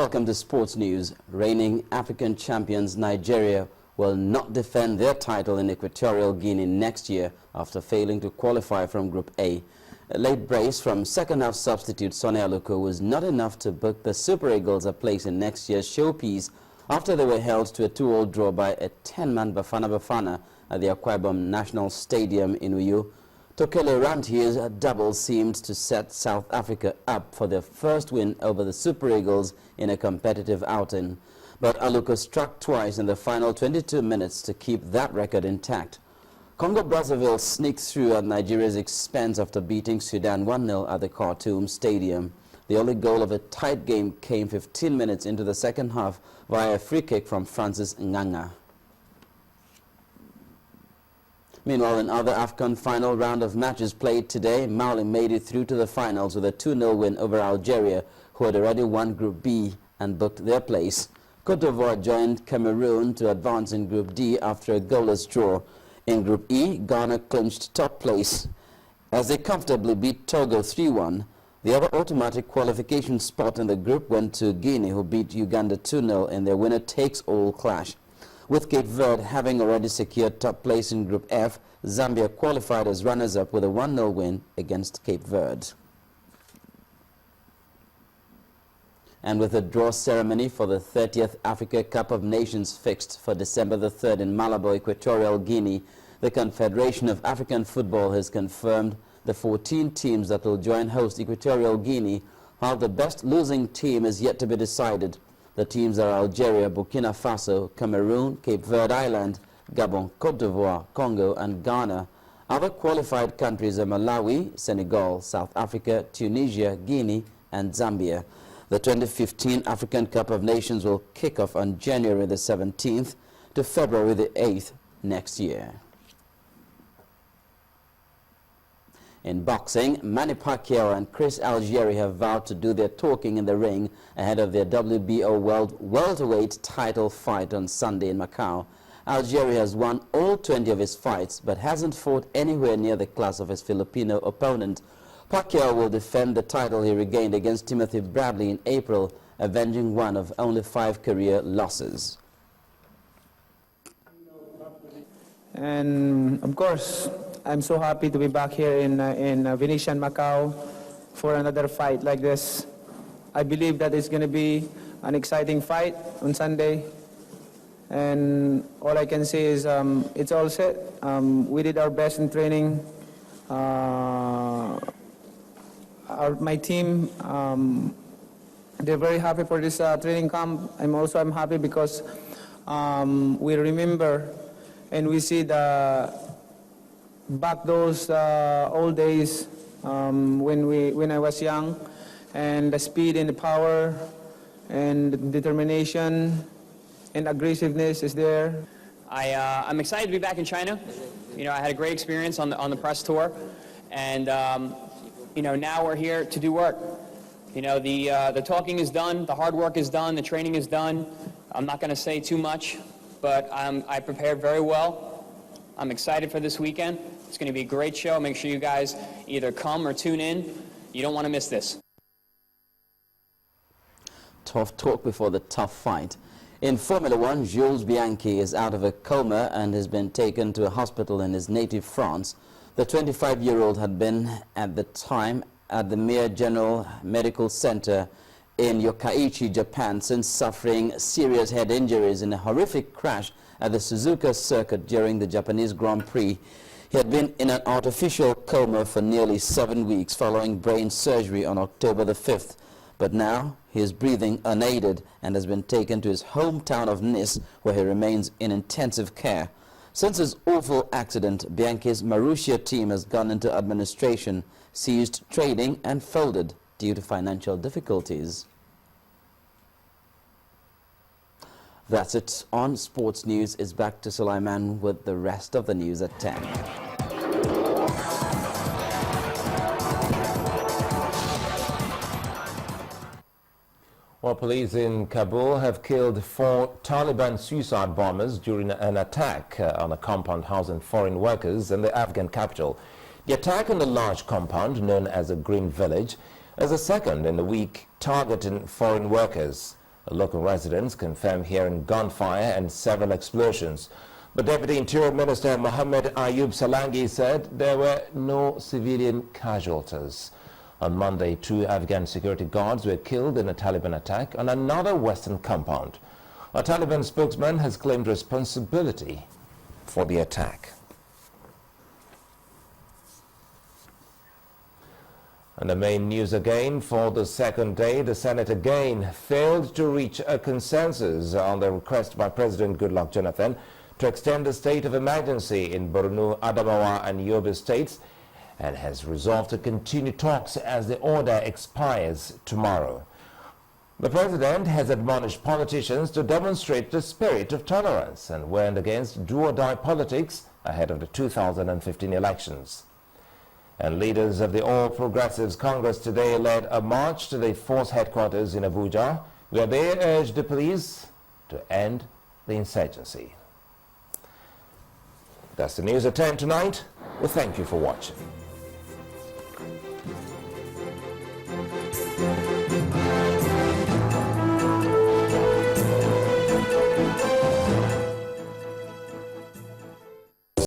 Welcome to Sports News. Reigning African champions Nigeria will not defend their title in Equatorial Guinea next year after failing to qualify from Group A. A late brace from second-half substitute Sonny Aluko was not enough to book the Super Eagles a place in next year's showpiece after they were held to a 2-2 draw by a 10-man Bafana Bafana at the Akwa Ibom National Stadium in Uyo. Tokele Rantier's double seemed to set South Africa up for their first win over the Super Eagles in a competitive outing. But Aluko struck twice in the final 22 minutes to keep that record intact. Congo-Brazzaville sneaked through at Nigeria's expense after beating Sudan 1-0 at the Khartoum Stadium. The only goal of a tight game came 15 minutes into the second half via a free kick from Francis Nganga. Meanwhile, in other AFCON final round of matches played today, Mali made it through to the finals with a 2-0 win over Algeria, who had already won Group B and booked their place. Cote d'Ivoire joined Cameroon to advance in Group D after a goalless draw. In Group E, Ghana clinched top place as they comfortably beat Togo 3-1. The other automatic qualification spot in the group went to Guinea, who beat Uganda 2-0 in their winner-takes-all clash. With Cape Verde having already secured top place in Group F, Zambia qualified as runners-up with a 1-0 win against Cape Verde. And with a draw ceremony for the 30th Africa Cup of Nations fixed for December the 3rd in Malabo, Equatorial Guinea, the Confederation of African Football has confirmed the 14 teams that will join host Equatorial Guinea, while the best losing team is yet to be decided. The teams are Algeria, Burkina Faso, Cameroon, Cape Verde Island, Gabon, Cote d'Ivoire, Congo and Ghana. Other qualified countries are Malawi, Senegal, South Africa, Tunisia, Guinea and Zambia. The 2015 African Cup of Nations will kick off on January the 17th to February the 8th next year. In boxing, Manny Pacquiao and Chris Algieri have vowed to do their talking in the ring ahead of their WBO World Welterweight title fight on Sunday in Macau. Algieri has won all 20 of his fights but hasn't fought anywhere near the class of his Filipino opponent. Pacquiao will defend the title he regained against Timothy Bradley in April, avenging one of only 5 career losses. And of course, I'm so happy to be back here in Venetian, Macau for another fight like this. I believe that it's going to be an exciting fight on Sunday. And all I can say is it's all set. We did our best in training. My team, they're very happy for this training camp. I'm happy because we remember and we see back those old days when I was young, and the speed and the power and the determination and aggressiveness is there. I'm excited to be back in China. You know, I had a great experience on the press tour, and you know, now we're here to do work. You know, the talking is done, the hard work is done, the training is done. I'm not going to say too much, but I prepared very well. I'm excited for this weekend. It's going to be a great show. Make sure you guys either come or tune in. You don't want to miss this. Tough talk before the tough fight. In Formula One, Jules Bianchi is out of a coma and has been taken to a hospital in his native France. The 25-year-old had been at the time at the Mir General Medical Center in Yokkaichi, Japan, since suffering serious head injuries in a horrific crash at the Suzuka circuit during the Japanese Grand Prix. He had been in an artificial coma for nearly 7 weeks following brain surgery on October the 5th. But now he is breathing unaided and has been taken to his hometown of Nice, where he remains in intensive care. Since his awful accident, Bianchi's Marussia team has gone into administration, ceased trading and folded due to financial difficulties. That's it on Sports News. It's back to Sulaiman with the rest of the news at 10. Well, police in Kabul have killed 4 Taliban suicide bombers during an attack on a compound housing foreign workers in the Afghan capital. The attack on the large compound, known as a Green Village, is the second in the week targeting foreign workers. Local residents confirmed hearing gunfire and several explosions. But Deputy Interior Minister Mohammed Ayub Salangi said there were no civilian casualties. On Monday, 2 Afghan security guards were killed in a Taliban attack on another western compound. A Taliban spokesman has claimed responsibility for the attack. And the main news again, for the second day, the Senate again failed to reach a consensus on the request by President Goodluck Jonathan to extend the state of emergency in Borno, Adamawa and Yobe states, and has resolved to continue talks as the order expires tomorrow. The President has admonished politicians to demonstrate the spirit of tolerance and warned against do-or-die politics ahead of the 2015 elections. And leaders of the All Progressives Congress today led a march to the force headquarters in Abuja, where they urged the police to end the insurgency. That's the news at 10 tonight. Well, thank you for watching.